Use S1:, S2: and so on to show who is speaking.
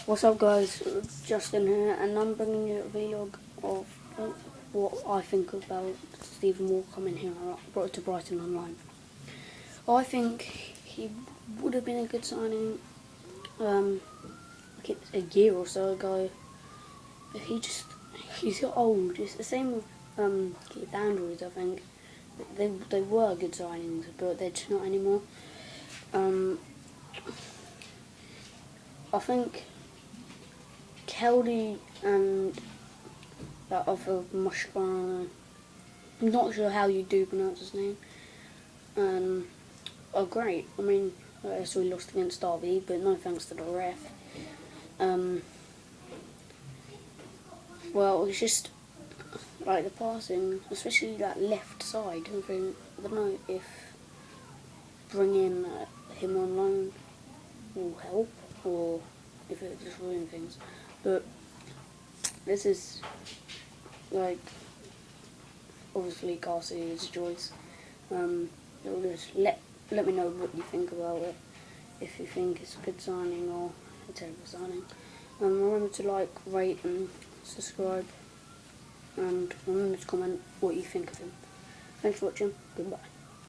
S1: What's up guys, Justin here, and I'm bringing you a vlog of what I think about Stephen Moore coming here to Brighton online. I think he would have been a good signing like a year or so ago, but he's got old. It's the same with Keith Andrews. I think they were good signings, but they're just not anymore. I think Kelly and that other Mushkara, I'm not sure how you do pronounce his name, are great. I mean, so we lost against Derby, but no thanks to the ref. Well, it's just like the passing, especially that left side. I don't know if bringing him on loan will help or if it just ruin things. But this is like obviously Garcia's choice. Just let me know what you think about it. If you think it's a good signing or a terrible signing. Remember to like, rate and subscribe, and remember to comment what you think of him. Thanks for watching. Goodbye.